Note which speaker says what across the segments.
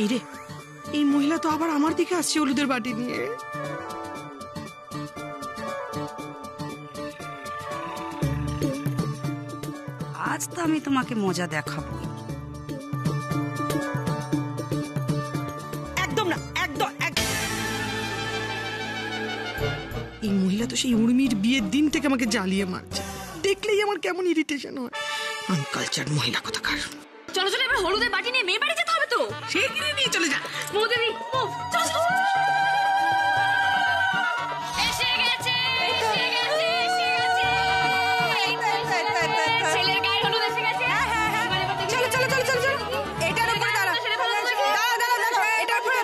Speaker 1: এই রে, এই মহিলা তো আবার আমার দিকে আসছে হলুদের বাটি নিয়ে।
Speaker 2: আজ তো আমি তোমাকে মজা দেখাবো।
Speaker 1: একদম না, একদম। এই মহিলা তো সেই উর্মির বিয়ের দিন থেকে আমাকে জ্বালিয়ে মারছে, দেখলেই আমার কেমন ইরিটেশন হয়। আনকালচার মহিলা কোথাকার।
Speaker 3: চলো চলো, এবার হলুদের বাটি নিয়ে মেয়ে বাড়ি যেতে হবে তো।
Speaker 1: সেই কিনে নিয়ে চলে যা।
Speaker 3: মৌদেবী, চলো চলো। এসে গেছে, এসে গেছে, এসে গেছে। ছেলের গায়ে হলুদ এসে গেছে।
Speaker 2: চলো চলো চলো চলো চলো, এটার উপরে দাঁড়া। এটার উপরে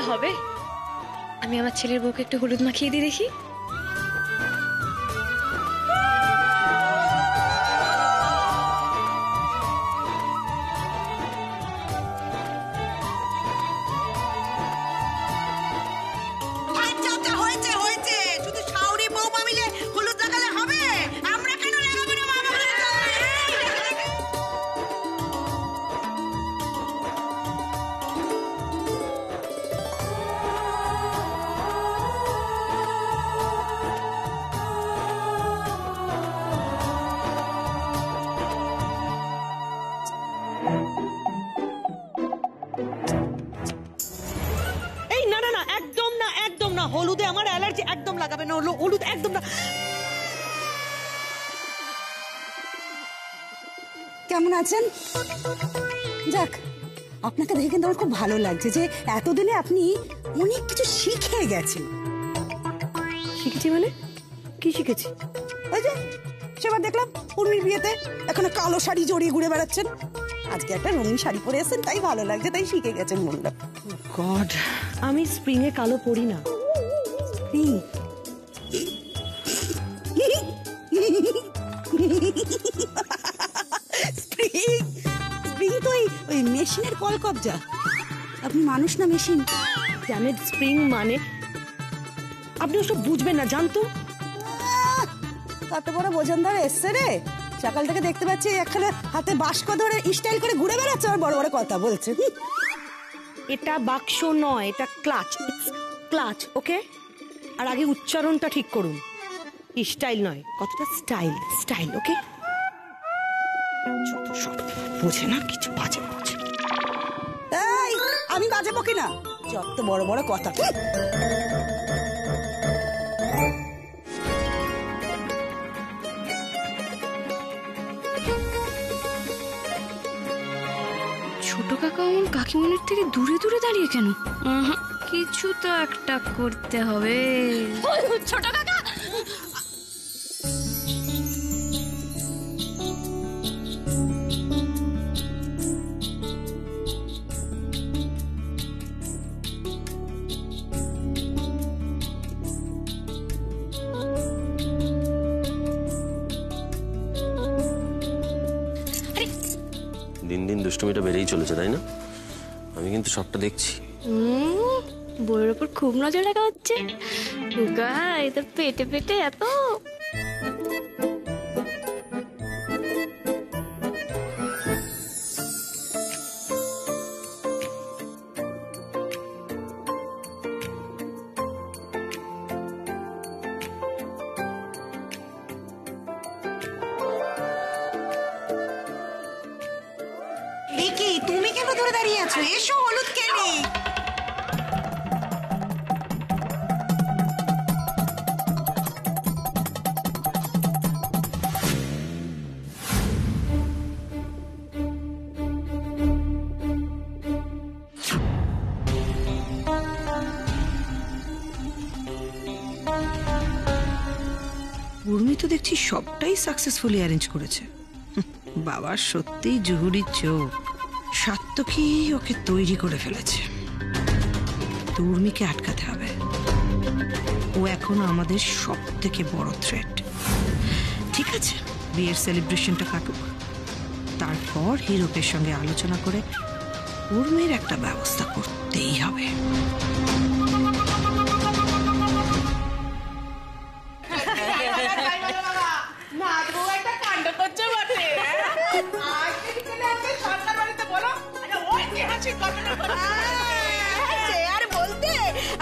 Speaker 3: হবে। আমি আমার ছেলের বউকে একটু হলুদ মাখিয়ে দিয়ে দেখি।
Speaker 1: হলুদে আমার অ্যালার্জি, একদম লাগাবে না। হলুদ একদম না।
Speaker 2: কেমন আছেন? যাক, আপনাকে দেখে কিন্তু আমার খুব ভালো লাগছে যে এতদিনে আপনি অনেক কিছু শিখে গেছেন।
Speaker 1: শিখেছি মানে? কি শিখেছি?
Speaker 2: ওই যে সেবার দেখলাম উর্মির বিয়েতে এখনো কালো শাড়ি জড়িয়ে ঘুরে বেড়াচ্ছেন। আজকে একটা রঙিন শাড়ি পরে এসেছেন, তাই ভালো লাগছে, তাই শিখে গেছেন বললাম।
Speaker 1: গড, আমি স্প্রিং এ কালো পরি না।
Speaker 2: স্প্রিং তো ওই মেশিনের কলকবজা। আপনি মানুষ না মেশিন।
Speaker 1: জানেন স্প্রিং মানে? আপনি ওসব বুঝবেন না, জানতো।
Speaker 2: কত বড় বোঝান ধরে এসছে রে। সকাল থেকে দেখতে পাচ্ছি একখানে হাতে বাস্ক ধরে স্টাইল করে ঘুরে বেড়াচ্ছে, আর বড় বড় কথা বলছে।
Speaker 1: এটা বাক্স নয়, এটা ক্লাচ। ক্লাচ, ওকে? আর আগে উচ্চারণটা ঠিক করুন। স্টাইল নয়, কতটা স্টাইল। স্টাইল, ওকে? বোঝে না কিছু, বাজে বোঝে।
Speaker 2: এই, আমি বাজে বকি না, যত বড় বড় কথা।
Speaker 3: ছোট কাকা আমার কাকিমনির থেকে দূরে দূরে দাঁড়িয়ে কেন? কিছু তো একটা করতে হবে। ছোট কাকা,
Speaker 4: দিন দিন দুষ্টুমিটা বেড়েই চলেছে, তাই না? আমি কিন্তু সবটা দেখছি।
Speaker 3: বইয়ের উপর খুব নজর রাখা হচ্ছে। তো পেটে পেটে এত।
Speaker 2: তুমি কেন ধরে দাঁড়িয়ে আছো? এসো, হলুদ খেলি।
Speaker 5: উর্মি তো দেখছি সবটাই সাকসেসফুলি অ্যারেঞ্জ করেছে। বাবার সত্যিই জহুরির চোখ, সাত্তকী ওকে তৈরি করে ফেলেছে। তো উর্মিকে আটকাতে হবে, ও এখন আমাদের সব থেকে বড় থ্রেট। ঠিক আছে, বিয়ের সেলিব্রেশনটা কাটুক, তারপর হিরোকের সঙ্গে আলোচনা করে উর্মির একটা ব্যবস্থা করতেই হবে।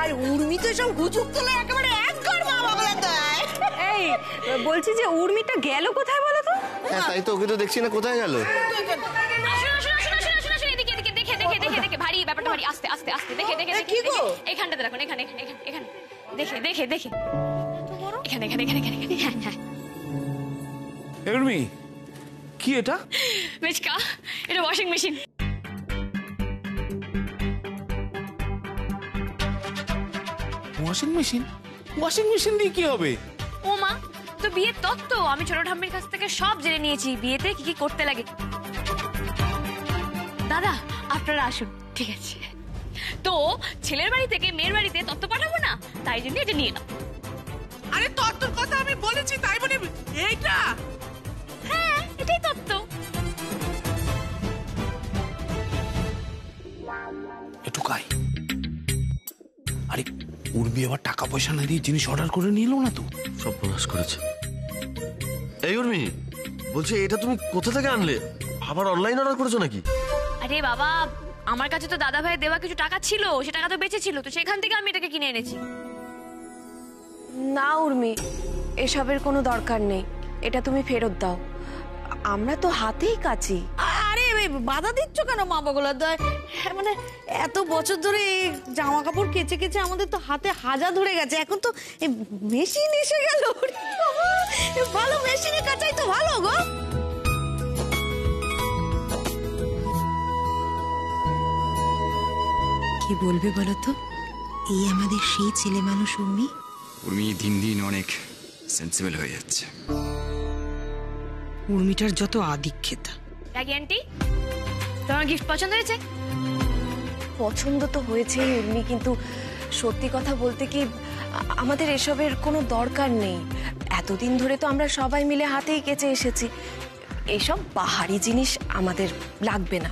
Speaker 1: আর উর্মি তো সব হুচুক তোলা একেবারে একঘর মা বাবা দেয়। এই বলছি যে উর্মিটা গেল কোথায় বলো তো?
Speaker 6: হ্যাঁ তাই তো, ওকে তো দেখছি না, কোথায় গেল?
Speaker 3: ভারী ব্যাপারটা ভারী, আস্তে আস্তে আস্তে দেখে দেখে
Speaker 1: কি গো?
Speaker 3: এখানটাতে রাখুন, এখানে এখানে এখানে দেখে দেখে দেখে এখানে এখানে এখানে এখানে হ্যাঁ হ্যাঁ।
Speaker 7: উর্মি, কি এটা?
Speaker 3: বেচকা, এটা washing machine.
Speaker 7: Washing machine? Washing machine দিয়ে কি হবে?
Speaker 3: ও মা, তো বিয়ের তত্ত্ব আমি ছোট ঠাম্মির কাছ থেকে সব জেনে নিয়েছি, বিয়েতে কি কি করতে লাগে। দাদা আপনারা আসুন। ঠিক আছে, তো ছেলের বাড়ি থেকে মেয়ের বাড়িতে তত্ত্ব পাঠাবো না, তাই জন্য এটা নিয়ে নাও।
Speaker 8: আরে তত্ত্বর কথা আমি বলেছি, তাই বলে এইটা?
Speaker 3: হ্যাঁ, এটাই তত্ত্ব।
Speaker 7: একটু খাই। আরে উর্মি আবার টাকা পয়সা না দিয়ে জিনিস অর্ডার করে নিল না তো?
Speaker 4: সব প্রনাশ করেছে। এই উর্মি, বলছি এটা তুমি কোথা থেকে আনলে? আবার অনলাইন অর্ডার করেছো নাকি?
Speaker 3: আরে বাবা, আমার কাছে তো দাদা ভাই দেওয়া কিছু টাকা ছিল, সে টাকা তো বেঁচে ছিল, তো সেখান থেকে আমি এটাকে কিনে এনেছি।
Speaker 9: না উর্মি, এসবের কোনো দরকার নেই, এটা তুমি ফেরত দাও। আমরা তো হাতেই কাচি।
Speaker 1: আরে বাধা দিচ্ছ কেন মা বাবা? মানে এত বছর ধরে জামা কাপড় কেচে কেচে আমাদের তো হাতে হাজা ধরে গেছে, এখন তো মেশিন এসে গেল। ভালো মেশিনে কাচাই তো ভালো গো।
Speaker 5: কি বলবে বলো তো, এই আমাদের সেই ছেলে মানুষ উর্মি।
Speaker 10: উর্মি দিন দিন অনেক সেন্সিবল হয়ে যাচ্ছে।
Speaker 5: উর্মিটার যত আদিক্ষেতা।
Speaker 3: রাগি আন্টি, তোমার গিফট পছন্দ হয়েছে?
Speaker 9: পছন্দ তো হয়েছেই উর্মি, কিন্তু সত্যি কথা বলতে কি আমাদের এসবের কোনো দরকার নেই। এতদিন ধরে তো আমরা সবাই মিলে হাতেই কেচে এসেছি, এসব বাহারি জিনিস আমাদের লাগবে না।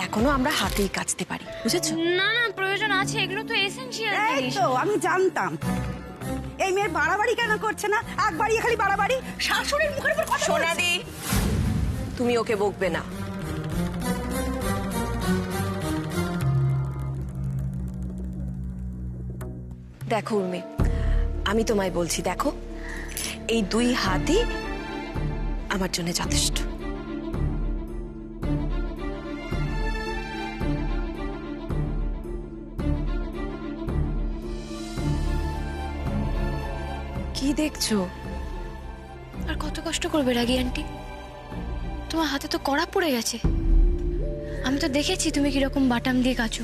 Speaker 9: এখনো আমরা হাতেই কাচতে পারি, বুঝেছো?
Speaker 3: না না, প্রয়োজন আছে, এগুলো তো এসেনশিয়াল
Speaker 2: এই
Speaker 3: জিনিস।
Speaker 2: তো আমি জানতাম এই মেয়ের বাড়াবাড়ি কেন করছে না, একবারই খালি বাড়াবাড়ি, শাশুড়ির মুখের উপর কথা বলছে।
Speaker 9: সোনাদি, তুমি ওকে বকবে না। দেখো উর্মি, আমি তোমায় বলছি, দেখো এই দুই হাতই আমার জন্য যথেষ্ট। কি দেখছো?
Speaker 3: আর কত কষ্ট করবে রাগি আন্টি? তোমার হাতে তো কড়া পড়ে গেছে। আমি তো দেখেছি তুমি কিরকম বাটাম দিয়ে কাচো।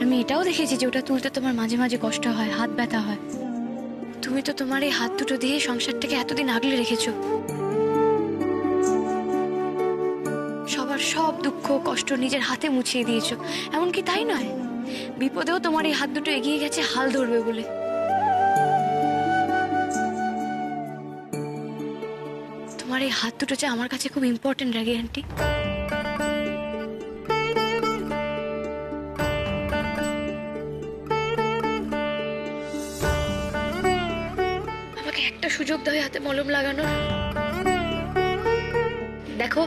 Speaker 3: আমি এটাও দেখেছি যে ওটা তুলতে তোমার মাঝে মাঝে কষ্ট হয়, হাত ব্যথা হয়। তুমি তো তোমার এই হাত দুটো দিয়ে সংসারটাকে এতদিন আগলে রেখেছো। সবার সব দুঃখ কষ্ট নিজের হাতে মুছিয়ে দিয়েছো। এমনকি তাই নয়, বিপদেও তোমার এই হাত দুটো এগিয়ে গেছে হাল ধরবে বলে। তোমার এই হাত দুটো যে আমার কাছে খুব ইম্পর্টেন্ট রাগি আন্টি। আমাকে একটা সুযোগ দাও হাতে মলম লাগানোর। দেখো,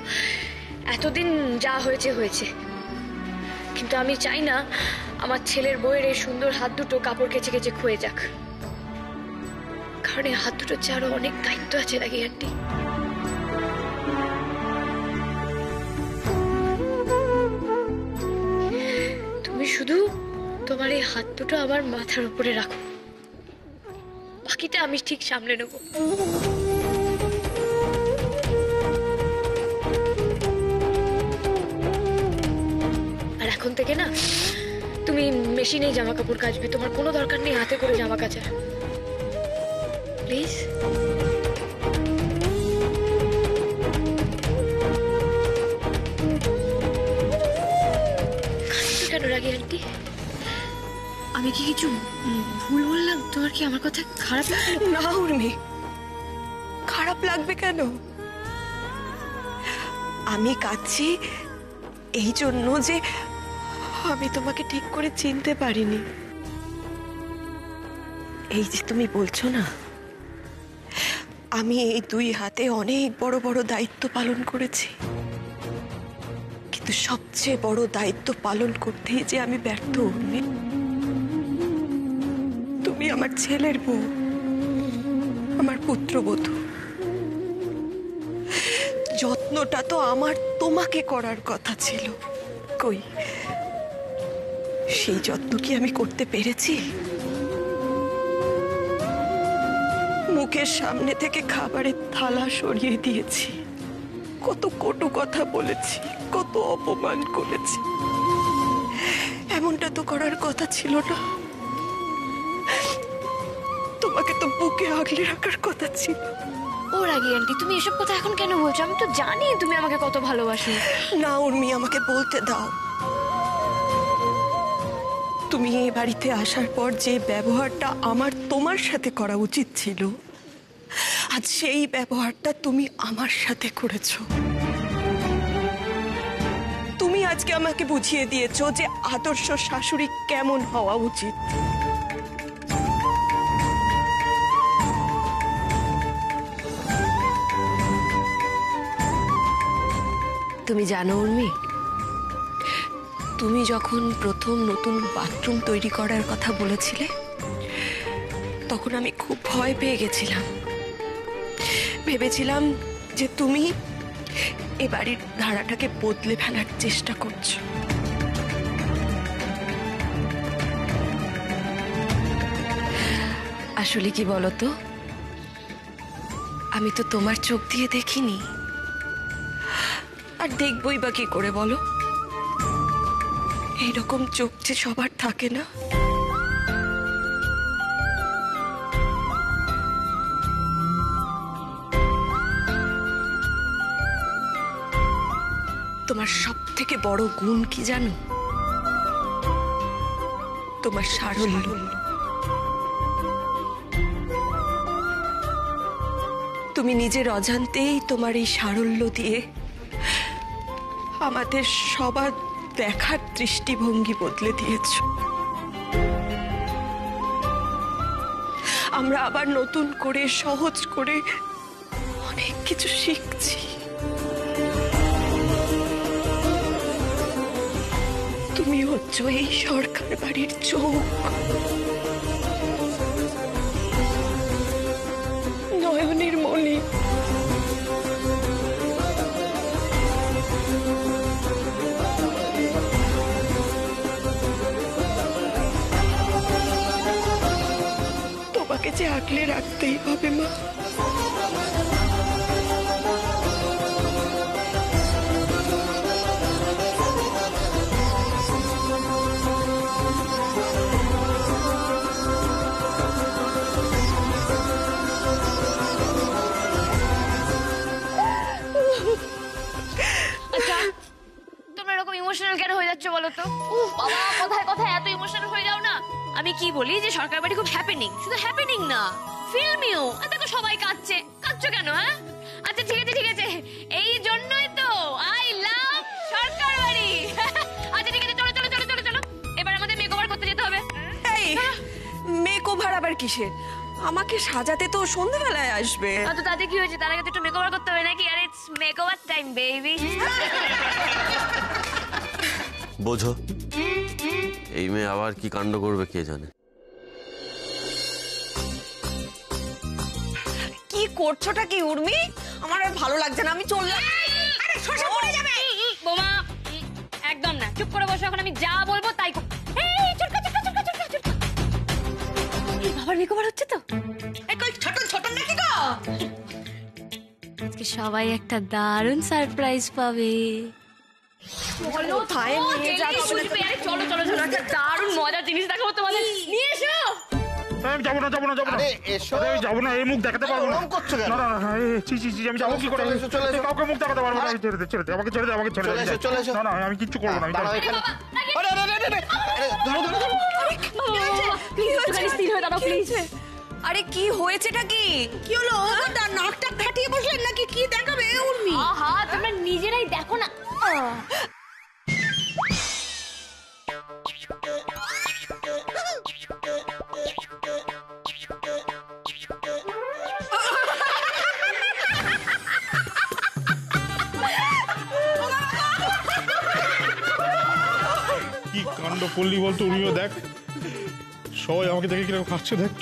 Speaker 3: এতদিন যা হয়েছে হয়েছে, কিন্তু আমি চাই না আমার ছেলের বউয়ের এই সুন্দর হাত দুটো কাপড় কেচে কেচে ক্ষয়ে যাক। কারণ এই হাত দুটোর যে আরো অনেক দায়িত্ব আছে রাগি আন্টি। তুমি শুধু তোমার এই হাত দুটো আমার মাথার উপরে রাখো, বাকিটা আমি ঠিক সামলে নেব। আর এখন থেকে না তুমি মেশিনে জামা কাপড় কাচবে, তোমার কোনো দরকার নেই হাতে করে জামা কাচার, প্লিজ। Ragi aunty? আমি কি কিছু ভুল বললাম? তোমার কি আমার কথা খারাপ লাগে?
Speaker 9: না উর্মি, খারাপ লাগবে কেন? আমি কাঁদছি এই জন্য যে আমি তোমাকে ঠিক করে চিনতে পারিনি। এই যে তুমি বলছো না, আমি এই 2 হাতে অনেক বড় বড় দায়িত্ব পালন করেছি, কিন্তু সবচেয়ে বড় দায়িত্ব পালন করতেই যে আমি ব্যর্থ। উর্মি, তুমি আমার ছেলের বউ, আমার পুত্রবধূ। যত্নটা তো আমার তোমাকে করার কথা ছিল, কই সেই যত্ন কি আমি করতে পেরেছি? মুখের সামনে থেকে খাবারের থালা সরিয়ে দিয়েছি, কত কটু কথা বলেছি, কত অপমান করেছি। এমনটা তো করার কথা ছিল না। তোমাকে তো বুকে আগলে রাখার কথা ছিল।
Speaker 3: ও রাগী আন্টি, তুমি এসব কথা এখন কেন বলছো? আমি তো জানি তুমি আমাকে কত ভালোবাসো।
Speaker 9: না উর্মি, আমাকে বলতে দাও। তুমি এই বাড়িতে আসার পর যে ব্যবহারটা আমার তোমার সাথে করা উচিত ছিল, আজ সেই ব্যবহারটা তুমি আমার সাথে করেছো। তুমি আজকে আমাকে বুঝিয়ে দিয়েছো যে আদর্শ শাশুড়ি কেমন হওয়া উচিত। তুমি জানো উর্মি, তুমি যখন প্রথম নতুন বাথরুম তৈরি করার কথা বলেছিলে, তখন আমি খুব ভয় পেয়ে গেছিলাম। ভেবেছিলাম যে তুমি এ বাড়ির ধারাটাকে বদলে ফেলার চেষ্টা করছো। আসলে কি বলতো, আমি তো তোমার চোখ দিয়ে দেখিনি, আর দেখবই বা কি করে বলো? এইরকম চোখ যে সবার থাকে না। তোমার সব থেকে বড় গুণ কি জানো? তোমার সারল্য। তুমি নিজের অজান্তেই তোমার এই সারল্য দিয়ে আমাদের সবার দেখার দৃষ্টিভঙ্গি বদলে দিয়েছ। আমরা আবার নতুন করে, সহজ করে অনেক কিছু শিখছি। তুমি হচ্ছ এই সরকার বাড়ির চোখ, নয়নের মণি। তোমাকে যে আগলে রাখতেই হবে মা।
Speaker 3: আচ্ছা, তোমরা এরকম ইমোশনাল কেন হয়ে যাচ্ছ বলো তো? বাবা, কথায় কথায় এত ইমোশনাল হয়ে যাও না। আমি কি বলি যে সরকার বাড়ি খুব হ্যাপেনিং, শুধু হ্যাপেনিং না, ফিল্মিও। দেখো সবাই কাঁদছে, কাঁদছো কেন? হ্যাঁ, আচ্ছা ঠিক আছে ঠিক আছে, এই জন্যই তো আই লাভ সরকার বাড়ি। আচ্ছা ঠিক আছে, চলো চলো চলো চলো চলো, এবার আমাদের মেকওভার করতে যেতে হবে।
Speaker 9: এই মেকওভার আবার কিসের? আমাকে সাজাতে তো সন্ধ্যাবেলায় আসবে।
Speaker 3: তো তাতে কি হয়েছে? তার আগে তো একটু মেকওভার করতে হবে নাকি? আর ইটস মেকওভার টাইম বেবি।
Speaker 4: বোঝো, এই মেয়ে আবার কি কাণ্ড করবে কে জানে।
Speaker 1: কি করছোটা কি উর্মি? আমার আর ভালো লাগছে না, আমি চললাম। আরে শসা পড়ে যাবে।
Speaker 3: বোমা, একদম না, চুপ করে বসো। এখন আমি যা বলবো তাই করো। এই চুটকা চুটকা চুটকা চুটকা চুটকা। এই বাবার মেকওভার হচ্ছে তো?
Speaker 1: এই কই ছোট ছোট নাকি গো?
Speaker 3: আজকে সবাই একটা দারুণ সারপ্রাইজ পাবে।
Speaker 1: বলো থায় নিয়ে যাচ্ছ।
Speaker 3: চলো চলো চলো, একটা দারুণ মজার জিনিস দেখাবো তোমাদের। নিয়ে এসো।
Speaker 11: আমি যাবো না যাবো না যাবো না
Speaker 6: আরে এসো।
Speaker 11: আরে আমি যাবো না, এই মুখ দেখাতে পারবো না।
Speaker 6: ওরম করছো কেন?
Speaker 11: না না না, ছি ছি ছি, আমি যাবো কি করে?
Speaker 6: চলে এসো, চলে এসো।
Speaker 11: কাউকে মুখ দেখাতে পারবো না। ছেড়ে দে ছেড়ে দে, আমাকে ছেড়ে দে, আমাকে ছেড়ে
Speaker 6: চলে
Speaker 11: দে।
Speaker 6: এসো, চলে এসো।
Speaker 11: না না, আমি কিচ্ছু করবো না, আমি
Speaker 6: দাঁড়াও
Speaker 11: যাবো।
Speaker 6: এখানে। আরে আরে আরে আরে, আরে ধরো ধরো ধরো।
Speaker 9: আরে কি হয়েছেটা কি?
Speaker 2: কি হলো? তার নাকটা ফাটিয়ে বসলেন নাকি? কি দেখাবে উর্মি?
Speaker 3: আহা তোমরা নিজেরাই দেখো না।
Speaker 11: কি কাণ্ড করলি বলতো উনিও দেখ, সবাই আমাকে দেখে কিরকম হাসছে দেখ।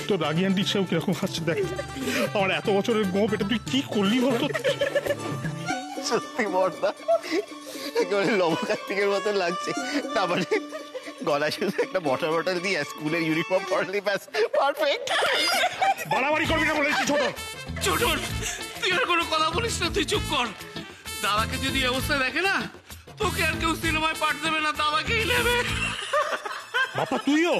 Speaker 11: তোর রাগি আন্টি সব কিরকম হাসছে দেখ। আমার এত বছরের গোপ, এটা তুই কি করলি বলতো?
Speaker 6: সত্যি বর্দা, একেবারে লবকার্তিকের মতো লাগছে। তারপরে গলা শুধু একটা বটল বটল দিয়ে স্কুলের ইউনিফর্ম পরলি ব্যাস পারফেক্ট।
Speaker 11: বাড়াবাড়ি করবি না বলেছি ছোট।
Speaker 8: ছোট, তুই আর কোনো কথা বলিস না, তুই চুপ কর। দাদাকে যদি এই অবস্থায় দেখে না, তোকে আর কেউ সিনেমায় পাঠ দেবে না, দাদাকেই নেবে।
Speaker 11: বাবা তুইও?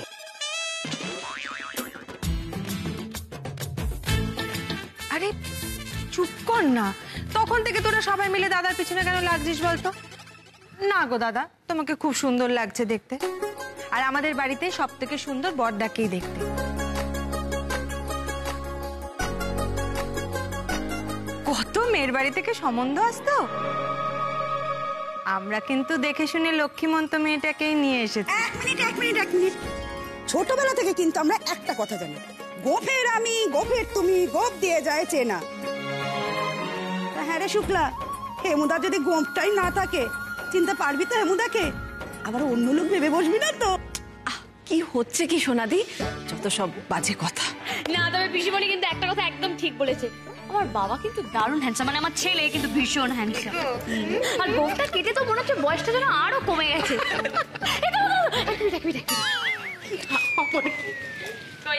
Speaker 1: আরে চুপ কর না, তখন থেকে তোরা সবাই মিলে দাদার পিছনে কেন লাগছিস বলতো? না গো দাদা, তোমাকে খুব সুন্দর লাগছে দেখতে, আর আমাদের বাড়িতে সব থেকে সুন্দর বড়দাকেই দেখতে। কত মেয়ের বাড়ি থেকে সম্বন্ধ আসতো, আমরা কিন্তু দেখে শুনে লক্ষ্মীমন্ত মেয়েটাকেই নিয়ে এসেছি।
Speaker 2: এক মিনিট। ছোটবেলা থেকে কিন্তু আমরা একটা কথা জানি, গোফের আমি, গোফের তুমি, গোপ দিয়ে যায় চেনা। হ্যাঁ রে শুক্লা, হেমুদা যদি গোপটাই না থাকে, চিনতে পারবি তো হেমুদাকে? আবার অন্য লোক ভেবে বসবি না তো?
Speaker 9: কি হচ্ছে কি সোনাদি? যত সব বাজে কথা।
Speaker 3: না তবে পিসিমণি কিন্তু একটা কথা একদম ঠিক বলেছে, আমার বাবা কিন্তু দারুণ হ্যান্ডসাম, মানে আমার ছেলে কিন্তু ভীষণ হ্যান্ডসাম। আর গোফটা কেটে তো মনে হচ্ছে বয়সটা যেন আরো কমে গেছে।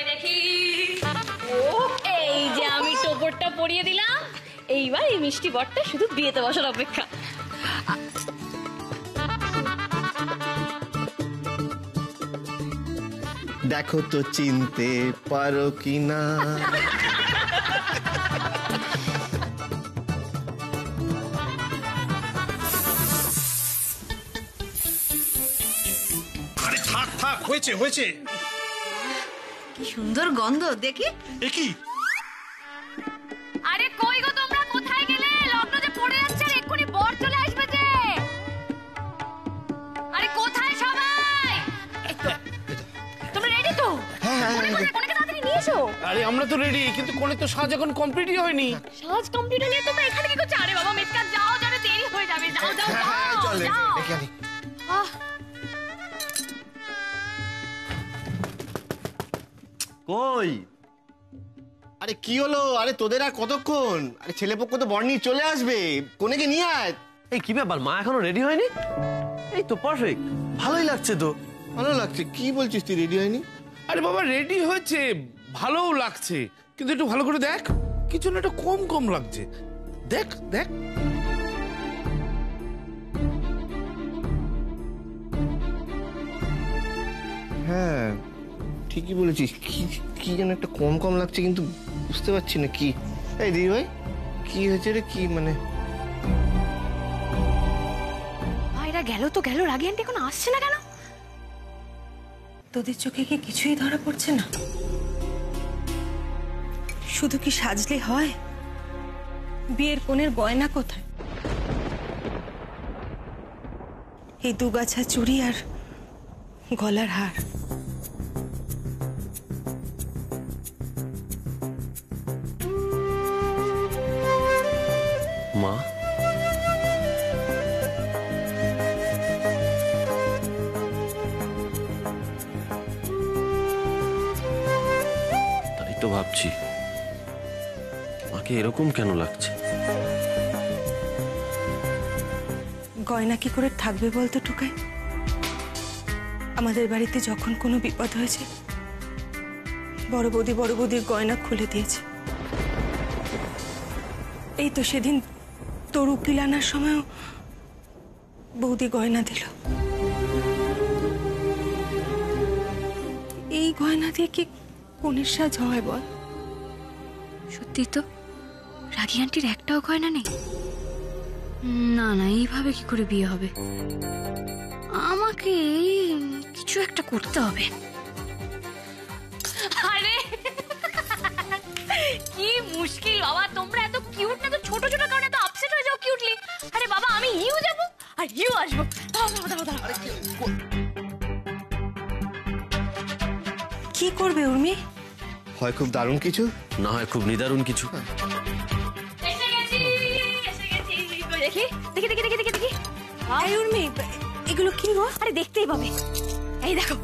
Speaker 3: দেখি ও, এই যে আমি টোপরটা পরিয়ে দিলাম, এইবার এই মিষ্টি বরটা শুধু বিয়েতে বসার অপেক্ষা।
Speaker 6: দেখো তো চিনতে পারো কিনা।
Speaker 11: আরে থাক থাক, হয়েছে হয়েছে।
Speaker 1: কি সুন্দর গন্ধ দেখি।
Speaker 11: এ কি?
Speaker 3: আরে কই গো তোমরা, কোথায় গেলে? লগ্ন যে পড়ে যাচ্ছে, আর এক্ষুনি বর চলে আসবে যে। আরে কোথায় সবাই? এই তো তোমরা রেডি তো? কোনেকে তাড়াতাড়ি নিয়ে এসো।
Speaker 8: আরে আমরা তো রেডি, কিন্তু কোনে তো সাজ এখন কমপ্লিটই হয়নি।
Speaker 3: সাজ কমপ্লিট হলে তোমরা এখানে কি করছো? আরে বাবা মেচকা যাও, যাও দেরি হয়ে যাবে, যাও যাও যাও যাও। আহ
Speaker 6: কই? আরে কি হলো? আরে তোদের আর কতক্ষণ? আরে ছেলেপক্ষ তো বর নিয়ে চলে আসবে, কোনেকে নিয়ে আয়।
Speaker 4: এই কি ব্যাপার, মা এখনো রেডি হয়নি? এই তো পারফেক্ট, ভালোই লাগছে তো।
Speaker 6: ভালো লাগছে? কি বলছিস তুই রেডি হয়নি?
Speaker 8: আরে বাবা রেডি হয়েছে, ভালোও লাগছে, কিন্তু একটু ভালো করে দেখ, কিছু না একটু কম কম লাগছে। দেখ দেখ।
Speaker 6: হ্যাঁ ঠিকই বলেছিস, কি কি যেন একটা কম কম লাগছে, কিন্তু বুঝতে পারছি না কি। এই দিদি ভাই, কি হয়েছে রে? কি মানে?
Speaker 3: এরা গেল তো গেল, রাগি আন্টি এখন আসছে না কেন?
Speaker 1: তোদের চোখে কি কিছুই ধরা পড়ছে না? শুধু কি সাজলে হয়? বিয়ের কোণের গয়না কোথায়? এই দুগাছা চুড়ি আর গলার হার।
Speaker 4: মা, তাই তো ভাবছি, মাকে এরকম কেন লাগছে?
Speaker 1: গয়না কি করে থাকবে বলতো টুকাই? আমাদের বাড়িতে যখন কোনো বিপদ হয়েছে, বড় বৌদির গয়না খুলে দিয়েছে। এই তো সেদিন তোর উকিল আনার সময়ও বৌদি গয়না দিল। এই গয়না
Speaker 3: গয়না দিয়ে কি কোনের সাজ হয় বল? সত্যি তো রাগী আন্টির একটাও গয়না নেই। না না, এইভাবে কি করে বিয়ে হবে? আমাকে কিছু একটা করতে হবে। আরে কি মুশকিল বাবা, তোমরা এত কিউট না তো ছোট ছোট কারণে তো আপসেট হয়ে যাও কিউটলি। আরে বাবা, আমি ইউ যাব আর ইউ আসবো।
Speaker 9: কি করবে উর্মি?
Speaker 6: হয় খুব দারুণ কিছু,
Speaker 4: না হয় খুব নিদারুণ কিছু।
Speaker 3: দেখি দেখি দেখি দেখি দেখি দেখি।
Speaker 9: এই উর্মি, এগুলো কি গো?
Speaker 3: আরে দেখতেই পাবে, এই দেখো।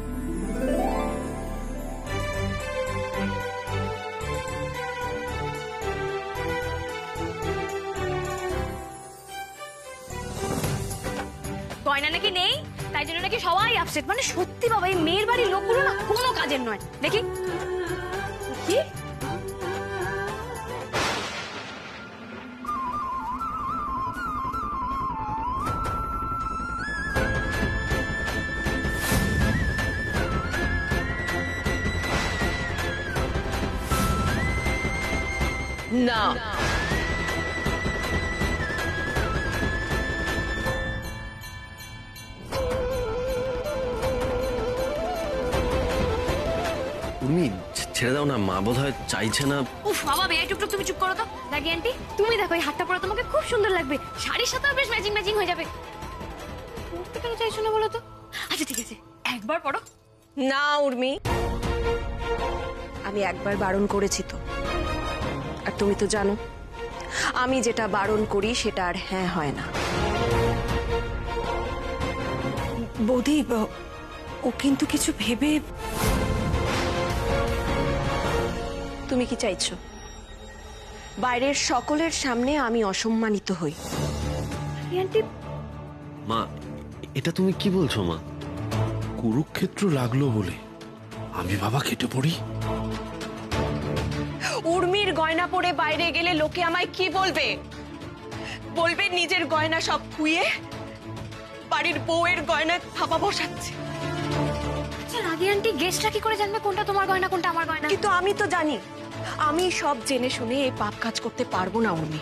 Speaker 3: গয়না নাকি নেই, তাই জন্য নাকি সবাই আপসেট। মানে সত্যি বাবা, এই মেয়ের বাড়ির লোকগুলো না কোনো কাজের নয়। দেখি কি
Speaker 9: না,
Speaker 4: উর্মি, ছেড়ে দাও না, মা বোধ হয় চাইছে না।
Speaker 3: উফ বাবা, বেয়াই টুকটুক তুমি চুপ করো তো। রাগী আন্টি, তুমি দেখো এই হাতটা পরে তোমাকে খুব সুন্দর লাগবে, শাড়ির সাথেও বেশ ম্যাচিং ম্যাচিং হয়ে যাবে। পড়তে কেন চাইছো না বলো তো? আচ্ছা ঠিক আছে, একবার পড়ো।
Speaker 9: না উর্মি, আমি একবার বারণ করেছি তো, আর তুমি তো জানো আমি যেটা বারণ করি সেটা আর হ্যাঁ হয় না।
Speaker 5: বৌদি, ও কিন্তু কিছু ভেবে।
Speaker 9: তুমি কি চাইছো বাইরের সকলের সামনে আমি অসম্মানিত হই?
Speaker 4: মা, এটা তুমি কি বলছো মা?
Speaker 7: কুরুক্ষেত্র লাগলো বলে আমি বাবা কেটে পড়ি?
Speaker 9: উর্মির গয়না পরে বাইরে গেলে লোকে আমায় কি বলবে? বলবে নিজের গয়না সব খুইয়ে বাড়ির বউয়ের গয়না থাপা বসাচ্ছে।
Speaker 3: আচ্ছা রাগী আন্টি, গেস্টরা কি করে জানবে কোনটা তোমার গয়না কোনটা আমার গয়না?
Speaker 9: কিন্তু আমি তো জানি, আমি সব জেনে শুনে এই পাপ কাজ করতে পারবো না উর্মি।